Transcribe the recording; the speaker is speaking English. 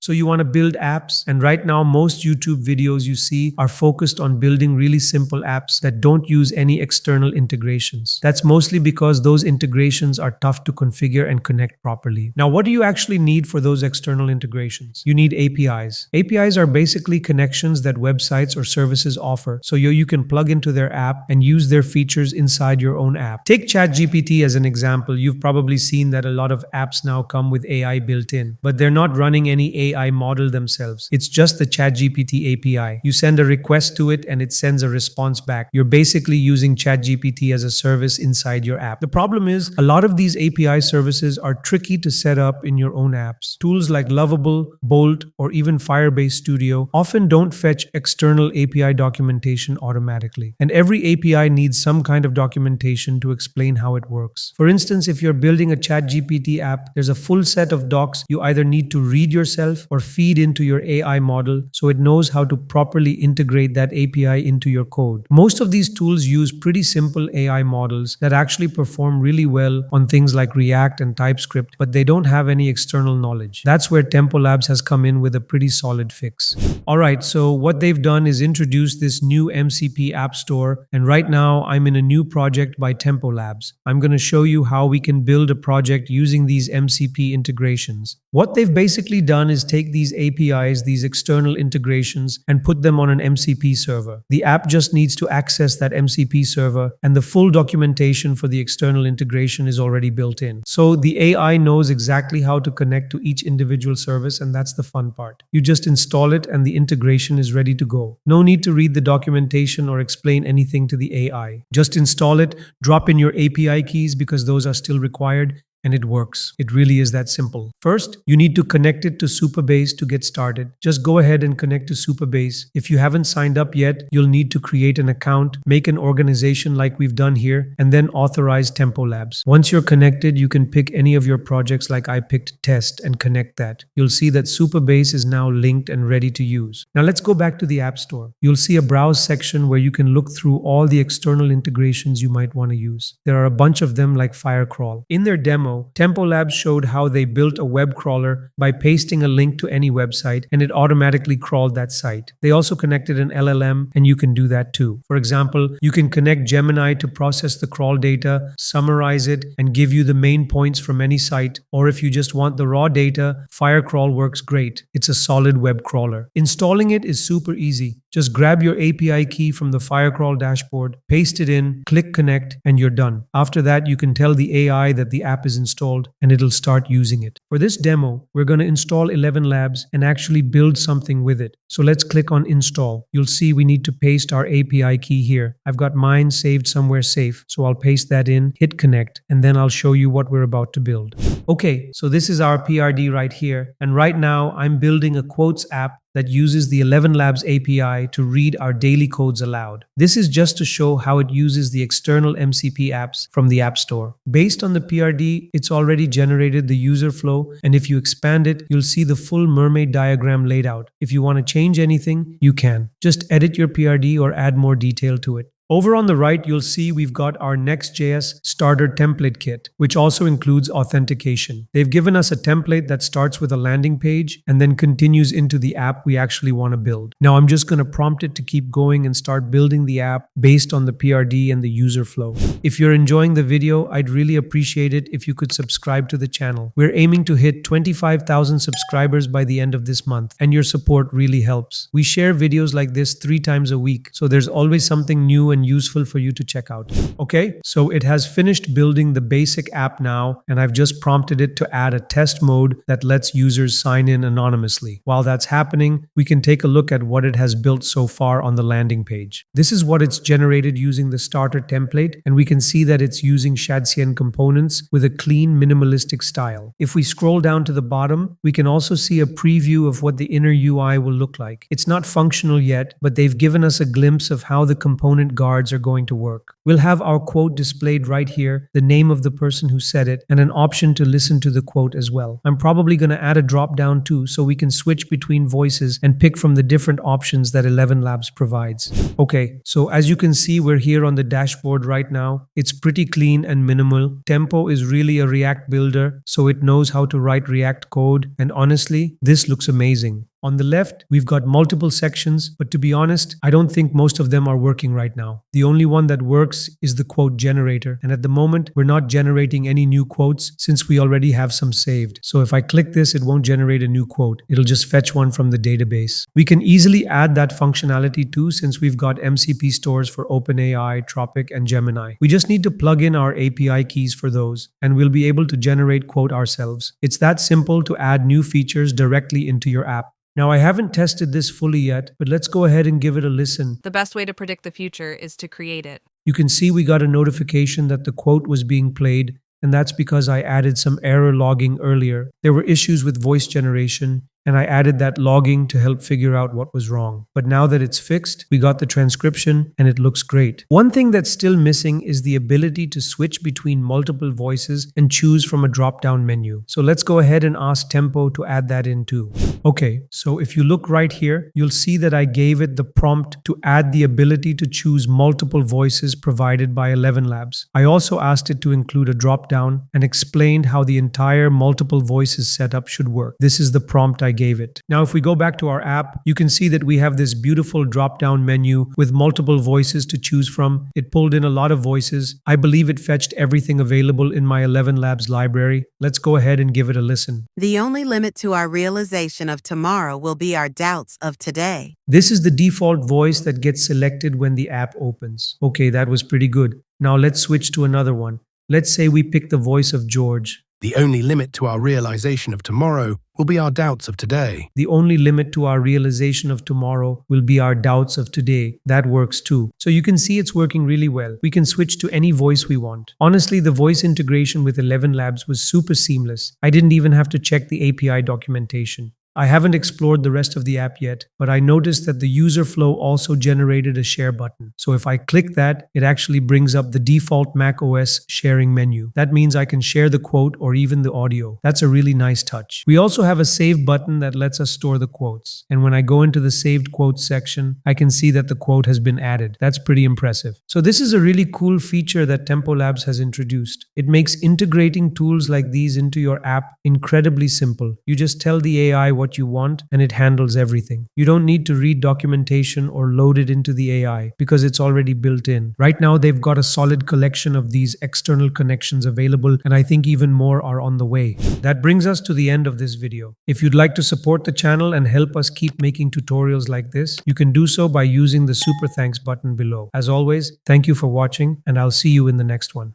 So you want to build apps, and right now most YouTube videos you see are focused on building really simple apps that don't use any external integrations. That's mostly because those integrations are tough to configure and connect properly. Now, what do you actually need for those external integrations? You need APIs. APIs are basically connections that websites or services offer, so you can plug into their app and use their features inside your own app. Take ChatGPT as an example. You've probably seen that a lot of apps now come with AI built in, but they're not running any AI model themselves. It's just the ChatGPT API. You send a request to it and it sends a response back. You're basically using ChatGPT as a service inside your app. The problem is a lot of these API services are tricky to set up in your own apps. Tools like Lovable, Bolt, or even Firebase Studio often don't fetch external API documentation automatically. And every API needs some kind of documentation to explain how it works. For instance, if you're building a ChatGPT app, there's a full set of docs you either need to read yourself or feed into your AI model so it knows how to properly integrate that API into your code. Most of these tools use pretty simple AI models that actually perform really well on things like React and TypeScript, but they don't have any external knowledge. That's where ElevenLabs has come in with a pretty solid fix. Alright, so what they've done is introduce this new MCP App Store, and right now I'm in a new project by ElevenLabs. I'm going to show you how we can build a project using these MCP integrations. What they've basically done is take these APIs, these external integrations, and put them on an MCP server. The app just needs to access that MCP server, and the full documentation for the external integration is already built in. So the AI knows exactly how to connect to each individual service, and that's the fun part. You just install it and the integration is ready to go. No need to read the documentation or explain anything to the AI. Just install it, drop in your API keys because those are still required, and it works. It really is that simple. First, you need to connect it to Supabase to get started. Just go ahead and connect to Supabase. If you haven't signed up yet, you'll need to create an account, make an organization like we've done here, and then authorize ElevenLabs. Once you're connected, you can pick any of your projects like I picked Test and connect that. You'll see that Supabase is now linked and ready to use. Now let's go back to the App Store. You'll see a browse section where you can look through all the external integrations you might want to use. There are a bunch of them like Firecrawl. In their demo, ElevenLabs showed how they built a web crawler by pasting a link to any website and it automatically crawled that site. They also connected an LLM, and you can do that too. For example, you can connect Gemini to process the crawl data, summarize it, and give you the main points from any site. Or if you just want the raw data, Firecrawl works great. It's a solid web crawler. Installing it is super easy. Just grab your API key from the Firecrawl dashboard, paste it in, click connect, and you're done. After that, you can tell the AI that the app is installed and it'll start using it. For this demo, we're going to install ElevenLabs and actually build something with it. So let's click on install. You'll see we need to paste our API key here. I've got mine saved somewhere safe, so I'll paste that in, hit connect, and then I'll show you what we're about to build. Okay, so this is our PRD right here, and right now I'm building a quotes app that uses the ElevenLabs API to read our daily codes aloud. This is just to show how it uses the external MCP apps from the App Store. Based on the PRD, it's already generated the user flow, and if you expand it, you'll see the full Mermaid diagram laid out. If you want to change anything, you can. Just edit your PRD or add more detail to it. Over on the right, you'll see we've got our Next.js starter template kit, which also includes authentication. They've given us a template that starts with a landing page and then continues into the app we actually want to build. Now I'm just going to prompt it to keep going and start building the app based on the PRD and the user flow. If you're enjoying the video, I'd really appreciate it if you could subscribe to the channel. We're aiming to hit 25,000 subscribers by the end of this month, and your support really helps. We share videos like this 3 times a week, so there's always something new and useful for you to check out. Okay, so it has finished building the basic app now, and I've just prompted it to add a test mode that lets users sign in anonymously. While that's happening, we can take a look at what it has built so far on the landing page. This is what it's generated using the starter template, and we can see that it's using Shadcn components with a clean, minimalistic style. If we scroll down to the bottom, we can also see a preview of what the inner UI will look like. It's not functional yet, but they've given us a glimpse of how the component guard guards are going to work. We'll have our quote displayed right here, the name of the person who said it, and an option to listen to the quote as well. I'm probably going to add a drop down too, so we can switch between voices and pick from the different options that ElevenLabs provides. Okay, so as you can see, we're here on the dashboard right now. It's pretty clean and minimal. Tempo is really a React builder, so it knows how to write React code, and honestly, this looks amazing. On the left, we've got multiple sections, but to be honest, I don't think most of them are working right now. The only one that works is the quote generator, and at the moment, we're not generating any new quotes since we already have some saved. So if I click this, it won't generate a new quote. It'll just fetch one from the database. We can easily add that functionality too, since we've got MCP stores for OpenAI, Tropic, and Gemini. We just need to plug in our API keys for those, and we'll be able to generate quote ourselves. It's that simple to add new features directly into your app. Now, I haven't tested this fully yet, but let's go ahead and give it a listen. The best way to predict the future is to create it. You can see we got a notification that the quote was being played, and that's because I added some error logging earlier. There were issues with voice generation, and I added that logging to help figure out what was wrong. But now that it's fixed, we got the transcription and it looks great. One thing that's still missing is the ability to switch between multiple voices and choose from a drop-down menu. So let's go ahead and ask Tempo to add that in too. Okay, so if you look right here, you'll see that I gave it the prompt to add the ability to choose multiple voices provided by ElevenLabs. I also asked it to include a drop-down and explained how the entire multiple voices setup should work. This is the prompt I gave it. Now, if we go back to our app, you can see that we have this beautiful drop-down menu with multiple voices to choose from. It pulled in a lot of voices. I believe it fetched everything available in my ElevenLabs library. Let's go ahead and give it a listen. The only limit to our realization of tomorrow will be our doubts of today. This is the default voice that gets selected when the app opens. Okay, that was pretty good. Now let's switch to another one. Let's say we pick the voice of George. The only limit to our realization of tomorrow will be our doubts of today. The only limit to our realization of tomorrow will be our doubts of today. That works too. So you can see it's working really well. We can switch to any voice we want. Honestly, the voice integration with ElevenLabs was super seamless. I didn't even have to check the API documentation. I haven't explored the rest of the app yet, but I noticed that the user flow also generated a share button. So if I click that, it actually brings up the default macOS sharing menu. That means I can share the quote or even the audio. That's a really nice touch. We also have a save button that lets us store the quotes. And when I go into the saved quotes section, I can see that the quote has been added. That's pretty impressive. So this is a really cool feature that Tempo Labs has introduced. It makes integrating tools like these into your app incredibly simple. You just tell the AI what you want and it handles everything. You don't need to read documentation or load it into the AI because it's already built in. Right now, they've got a solid collection of these external connections available, and I think even more are on the way. That brings us to the end of this video. If you'd like to support the channel and help us keep making tutorials like this, you can do so by using the super thanks button below. As always, thank you for watching, and I'll see you in the next one.